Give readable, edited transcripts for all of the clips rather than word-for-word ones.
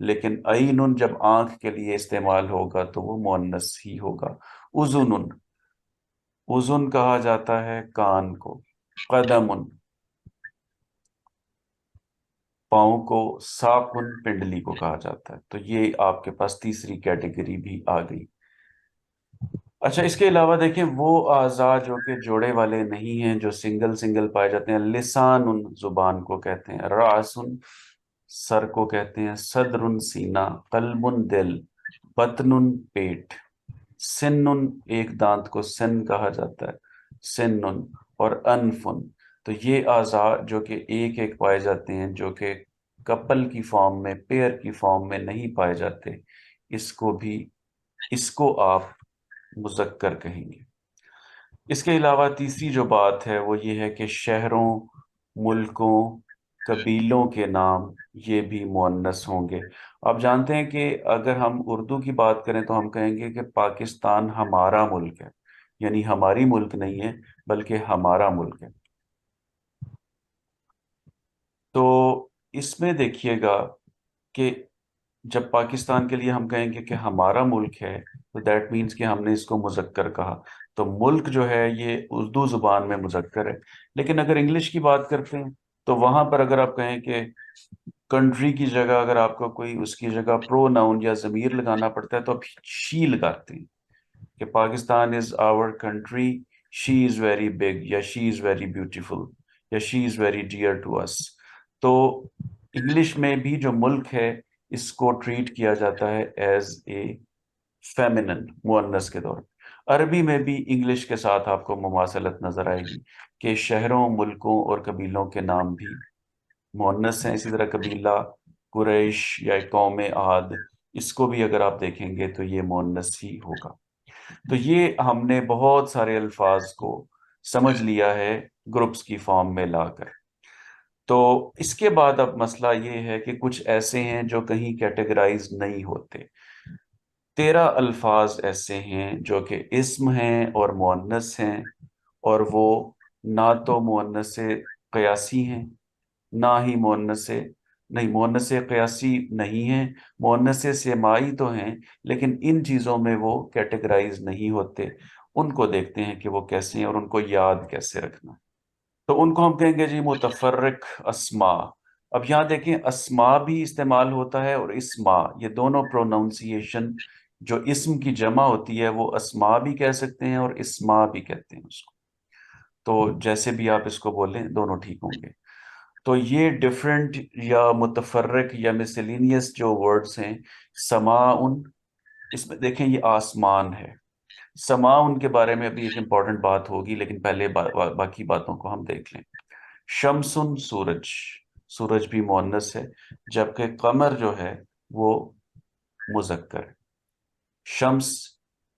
لیکن عین جب آنکھ کے لیے استعمال ہوگا تو وہ مؤنث ہی ہوگا. اذن، اذن کہا جاتا ہے کان کو. قدم، پاؤں کو. ساقن، پنڈلی کو کہا جاتا ہے. تو یہ آپ کے پاس تیسری کیٹیگری بھی آ گئی. اچھا، اس کے علاوہ دیکھیں وہ اعضاء جو کہ جوڑے والے نہیں ہیں، جو سنگل سنگل پائے جاتے ہیں. لسان، زبان کو کہتے ہیں. راس، سر کو کہتے ہیں. صدر، سینہ. قلب، دل. بطن، پیٹ. سن، ایک دانت کو سن کہا جاتا ہے. سن. اور انف. تو یہ اعضاء جو کہ ایک ایک پائے جاتے ہیں، جو کہ کپل کی فارم میں، پیئر کی فارم میں نہیں پائے جاتے، اس کو آپ مذکر کہیں گے. اس کے علاوہ تیسری جو بات ہے وہ یہ ہے کہ شہروں، ملکوں، قبیلوں کے نام یہ بھی مؤنث ہوں گے. آپ جانتے ہیں کہ اگر ہم اردو کی بات کریں تو ہم کہیں گے کہ پاکستان ہمارا ملک ہے، یعنی ہماری ملک نہیں ہے بلکہ ہمارا ملک ہے. تو اس میں دیکھیے گا کہ جب پاکستان کے لیے ہم کہیں گے کہ ہمارا ملک ہے تو دیٹ مینس کہ ہم نے اس کو مذکر کہا. تو ملک جو ہے یہ اردو زبان میں مذکر ہے. لیکن اگر انگلش کی بات کرتے ہیں تو وہاں پر اگر آپ کہیں کہ کنٹری کی جگہ اگر آپ کو کوئی اس کی جگہ پرو ناؤن یا ضمیر لگانا پڑتا ہے تو آپ شی لگاتے ہیں کہ Pakistan is our country, she is very big, یا شی از ویری بیوٹیفل، یا she is very dear to us. تو انگلش میں بھی جو ملک ہے اس کو ٹریٹ کیا جاتا ہے ایز اے فیمنن، مؤنث کے طور پہ. عربی میں بھی انگلش کے ساتھ آپ کو مماثلت نظر آئے گی کہ شہروں، ملکوں اور قبیلوں کے نام بھی مؤنث ہیں. اسی طرح قبیلہ قریش یا قوم عاد، اس کو بھی اگر آپ دیکھیں گے تو یہ مؤنث ہی ہوگا. تو یہ ہم نے بہت سارے الفاظ کو سمجھ لیا ہے گروپس کی فارم میں لا کر. تو اس کے بعد اب مسئلہ یہ ہے کہ کچھ ایسے ہیں جو کہیں کیٹیگرائز نہیں ہوتے. 13 الفاظ ایسے ہیں جو کہ اسم ہیں اور مؤنث ہیں، اور وہ نہ تو مؤنث قیاسی ہیں، نہ ہی مؤنث نہیں مؤنث قیاسی نہیں ہیں. مؤنث سماعی تو ہیں لیکن ان چیزوں میں وہ کیٹیگرائز نہیں ہوتے. ان کو دیکھتے ہیں کہ وہ کیسے ہیں اور ان کو یاد کیسے رکھنا. تو ان کو ہم کہیں گے جی متفرق اسما. اب یہاں دیکھیں اسما بھی استعمال ہوتا ہے اور اسما، یہ دونوں پروناؤنسیشن جو اسم کی جمع ہوتی ہے وہ اسما بھی کہہ سکتے ہیں اور اسما بھی کہتے ہیں اس کو. تو جیسے بھی آپ اس کو بولیں دونوں ٹھیک ہوں گے. تو یہ ڈفرینٹ یا متفرق یا مسلینیس جو ورڈز ہیں، سماعن، اس میں دیکھیں یہ آسمان ہے. سماعن کے بارے میں ابھی ایک امپورٹنٹ بات ہوگی لیکن پہلے باقی باتوں کو ہم دیکھ لیں. شمسن، سورج، سورج بھی مؤنث ہے جبکہ قمر جو ہے وہ مذکر ہے. شمس،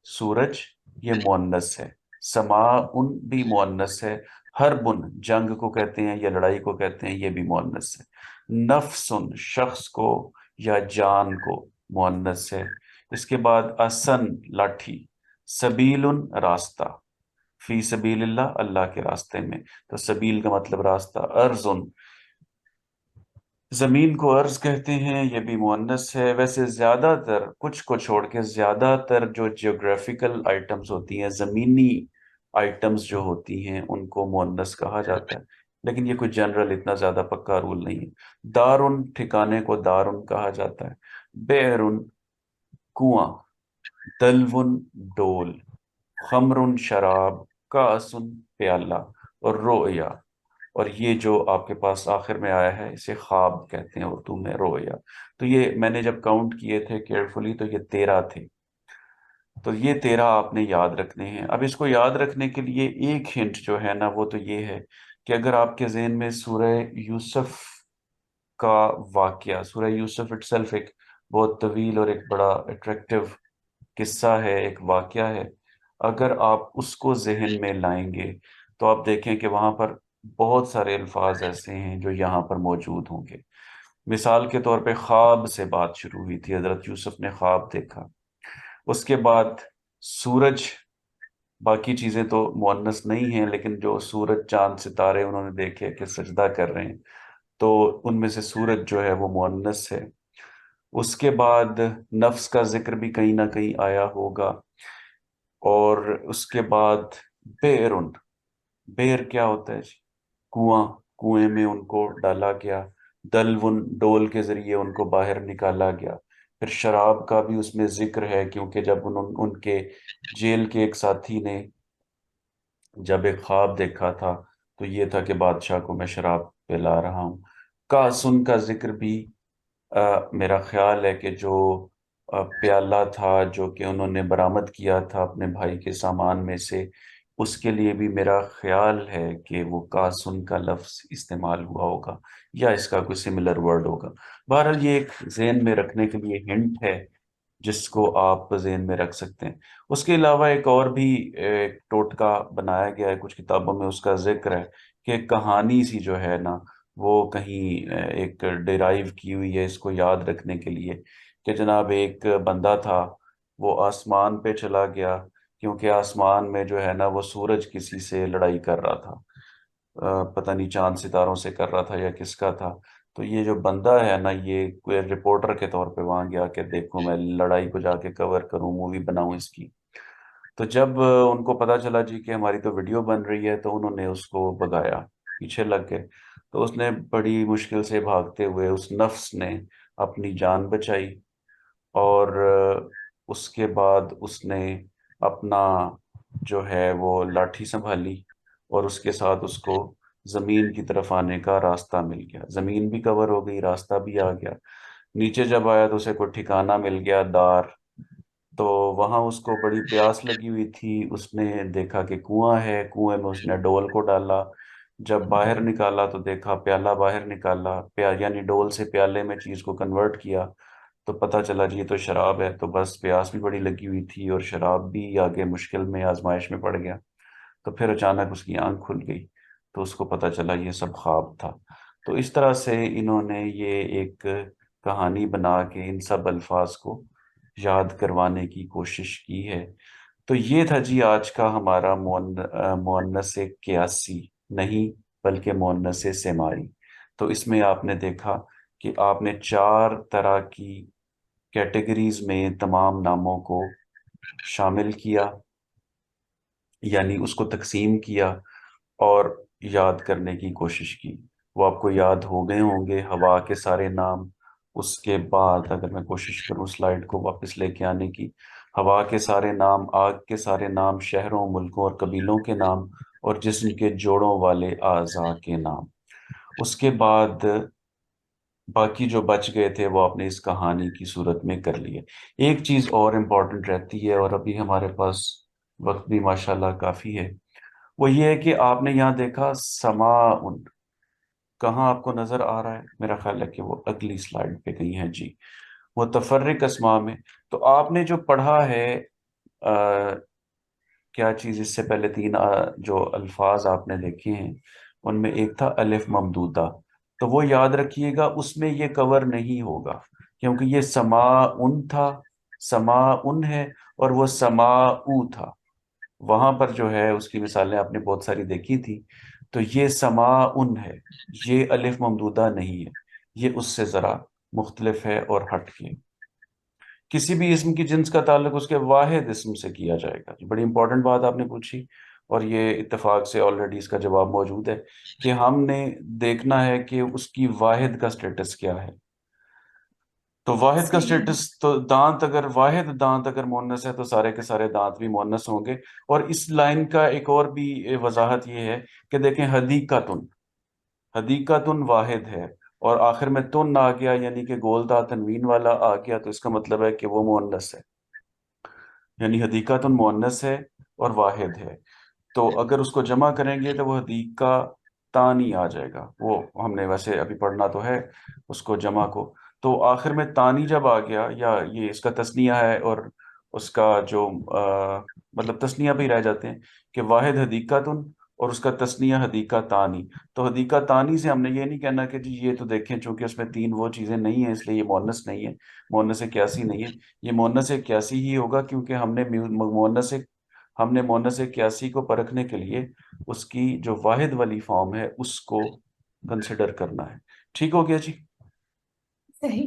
سورج، یہ مؤنث ہے. سماعن بھی مؤنث ہے. حربن، جنگ کو کہتے ہیں یا لڑائی کو کہتے ہیں، یہ بھی مؤنث ہے. نفسن، شخص کو یا جان کو، مؤنث ہے. اس کے بعد اسن، لاٹھی. سبیل، راستہ. فی سبیل اللہ، اللہ کے راستے میں. تو سبیل کا مطلب راستہ. ارضن، زمین کو ارض کہتے ہیں، یہ بھی مؤنث ہے. ویسے زیادہ تر، کچھ کو چھوڑ کے زیادہ تر جو جیوگرافیکل آئٹمز ہوتی ہیں، زمینی آئٹمز جو ہوتی ہیں، ان کو مؤنث کہا جاتا ہے. لیکن یہ کوئی جنرل اتنا زیادہ پکا رول نہیں ہے. دارن، ٹھکانے کو دارن کہا جاتا ہے. بئرن، کنواں. دلون، ڈول. خمرن، شراب. کاسن، پیالہ. اور رؤیا، اور یہ جو آپ کے پاس آخر میں آیا ہے اسے خواب کہتے ہیں اردو میں، رویا. تو یہ میں نے جب کاؤنٹ کیے تھے کیئرفلی تو یہ 13 تھے. تو یہ 13 آپ نے یاد رکھنے ہیں. اب اس کو یاد رکھنے کے لیے ایک ہنٹ جو ہے نا وہ تو یہ ہے کہ اگر آپ کے ذہن میں سورہ یوسف کا واقعہ، سورہ یوسف اٹ سیلف ایک بہت طویل اور ایک بڑا اٹریکٹیو قصہ ہے، ایک واقعہ ہے، اگر آپ اس کو ذہن میں لائیں گے تو آپ دیکھیں کہ وہاں پر بہت سارے الفاظ ایسے ہیں جو یہاں پر موجود ہوں گے. مثال کے طور پہ خواب سے بات شروع ہوئی تھی، حضرت یوسف نے خواب دیکھا. اس کے بعد سورج، باقی چیزیں تو مؤنث نہیں ہیں لیکن جو سورج، چاند، ستارے انہوں نے دیکھے کہ سجدہ کر رہے ہیں تو ان میں سے سورج جو ہے وہ مؤنث ہے. اس کے بعد نفس کا ذکر بھی کہیں نہ کہیں آیا ہوگا، اور اس کے بعد بیرن، بیر کیا ہوتا ہے جی؟ کنواں، کنویں میں ان کو ڈالا گیا، دلون ڈول کے ذریعے ان کو باہر نکالا گیا۔ پھر شراب کا بھی اس میں ذکر ہے، کیونکہ جب ان کے جیل کے ایک ساتھی نے جب ایک خواب دیکھا تھا تو یہ تھا کہ بادشاہ کو میں شراب پلا رہا ہوں۔ کاسن کا ذکر بھی میرا خیال ہے کہ جو پیالہ تھا جو کہ انہوں نے برآمد کیا تھا اپنے بھائی کے سامان میں سے، اس کے لیے بھی میرا خیال ہے کہ وہ کاسن کا لفظ استعمال ہوا ہوگا، یا اس کا کوئی سملر ورڈ ہوگا۔ بہرحال یہ ایک ذہن میں رکھنے کے لیے ہنٹ ہے جس کو آپ ذہن میں رکھ سکتے ہیں۔ اس کے علاوہ ایک اور بھی ایک ٹوٹکا بنایا گیا ہے کچھ کتابوں میں، اس کا ذکر ہے کہ کہانی سی جو ہے نا وہ کہیں ایک ڈیرائیو کی ہوئی ہے اس کو یاد رکھنے کے لیے، کہ جناب ایک بندہ تھا، وہ آسمان پہ چلا گیا، کیونکہ آسمان میں جو ہے نا وہ سورج کسی سے لڑائی کر رہا تھا، پتہ نہیں چاند ستاروں سے کر رہا تھا یا کس کا تھا۔ تو یہ جو بندہ ہے نا یہ کوئی رپورٹر کے طور پہ وہاں گیا کہ دیکھو میں لڑائی کو جا کے کور کروں، مووی بناؤں اس کی۔ تو جب ان کو پتا چلا جی کہ ہماری تو ویڈیو بن رہی ہے، تو انہوں نے اس کو بگایا، پیچھے لگ گئے۔ تو اس نے بڑی مشکل سے بھاگتے ہوئے اس نفس نے اپنی جان بچائی، اور اس کے بعد اس نے اپنا جو ہے وہ لاٹھی سنبھالی، اور اس کے ساتھ اس کو زمین کی طرف آنے کا راستہ مل گیا، زمین بھی کور ہو گئی، راستہ بھی آ گیا۔ نیچے جب آیا تو اسے کوئی ٹھکانہ مل گیا، دار۔ تو وہاں اس کو بڑی پیاس لگی ہوئی تھی، اس نے دیکھا کہ کنواں ہے، کنویں میں اس نے ڈول کو ڈالا، جب باہر نکالا تو دیکھا پیالہ باہر نکالا، یعنی ڈول سے پیالے میں چیز کو کنورٹ کیا، تو پتہ چلا جی یہ تو شراب ہے۔ تو بس پیاس بھی بڑی لگی ہوئی تھی اور شراب بھی، آگے مشکل میں آزمائش میں پڑ گیا۔ تو پھر اچانک اس کی آنکھ کھل گئی، تو اس کو پتہ چلا یہ سب خواب تھا۔ تو اس طرح سے انہوں نے یہ ایک کہانی بنا کے ان سب الفاظ کو یاد کروانے کی کوشش کی ہے۔ تو یہ تھا جی آج کا ہمارا مؤنث قیاسی، نہیں بلکہ مؤنث سماعی۔ تو اس میں آپ نے دیکھا کہ آپ نے 4 طرح کی کیٹیگریز میں تمام ناموں کو شامل کیا، یعنی اس کو تقسیم کیا اور یاد کرنے کی کوشش کی۔ وہ آپ کو یاد ہو گئے ہوں گے، ہوا کے سارے نام۔ اس کے بعد اگر میں کوشش کروں سلائڈ کو واپس لے کے آنے کی، ہوا کے سارے نام، آگ کے سارے نام، شہروں، ملکوں اور قبیلوں کے نام، اور جسم کے جوڑوں والے اعضاء کے نام۔ اس کے بعد باقی جو بچ گئے تھے وہ آپ نے اس کہانی کی صورت میں کر لیے۔ ایک چیز اور امپورٹنٹ رہتی ہے، اور ابھی ہمارے پاس وقت بھی ماشاءاللہ کافی ہے، وہ یہ ہے کہ آپ نے یہاں دیکھا سماعن، کہاں آپ کو نظر آ رہا ہے؟ میرا خیال ہے کہ وہ اگلی سلائیڈ پہ کہیں ہے جی، متفرق اسماء میں۔ تو آپ نے جو پڑھا ہے کیا چیز، اس سے پہلے 3 جو الفاظ آپ نے دیکھے ہیں ان میں ایک تھا الف ممدودہ، تو وہ یاد رکھیے گا، اس میں یہ کور نہیں ہوگا، کیونکہ یہ سماعن تھا، سماعن ہے، اور وہ سماعو تھا۔ وہاں پر جو ہے اس کی مثالیں آپ نے بہت ساری دیکھی تھی۔ تو یہ سماعن ہے، یہ الف ممدودہ نہیں ہے، یہ اس سے ذرا مختلف ہے اور ہٹ کے۔ کسی بھی اسم کی جنس کا تعلق اس کے واحد اسم سے کیا جائے گا۔ بڑی امپورٹنٹ بات آپ نے پوچھی، اور یہ اتفاق سے آلریڈی اس کا جواب موجود ہے کہ ہم نے دیکھنا ہے کہ اس کی واحد کا سٹیٹس کیا ہے۔ تو واحد کا صحیح سٹیٹس، تو دانت، اگر واحد دانت اگر مونس ہے تو سارے کے سارے دانت بھی مونس ہوں گے۔ اور اس لائن کا ایک اور بھی وضاحت یہ ہے کہ دیکھیں حدیقتن، حدیقتن واحد ہے، اور آخر میں تن آ گیا، یعنی کہ گول دا تنوین والا آ گیا، تو اس کا مطلب ہے کہ وہ مونس ہے، یعنی حدیقتن مونس ہے اور واحد ہے۔ تو اگر اس کو جمع کریں گے تو وہ حدیقہ تانی آ جائے گا، وہ ہم نے ویسے ابھی پڑھنا تو ہے اس کو جمع کو۔ تو آخر میں تانی جب آ گیا، یا یہ اس کا تسنیہ ہے، اور اس کا جو مطلب تسنیہ بھی رہ جاتے ہیں کہ واحد حدیقتن اور اس کا تسنیہ حدیقہ تانی۔ تو حدیقہ تانی سے ہم نے یہ نہیں کہنا کہ جی یہ تو دیکھیں چونکہ اس میں 3 وہ چیزیں نہیں ہیں اس لیے یہ مؤنث نہیں ہے، مؤنث قیاسی نہیں ہے۔ یہ مؤنث قیاسی ہی ہوگا، کیونکہ ہم نے مؤنث قیاسی کو پرکھنے کے لیے اس کی جو واحد والی فارم ہے اس کو کنسیڈر کرنا ہے۔ ٹھیک ہو گیا جی؟ صحیح۔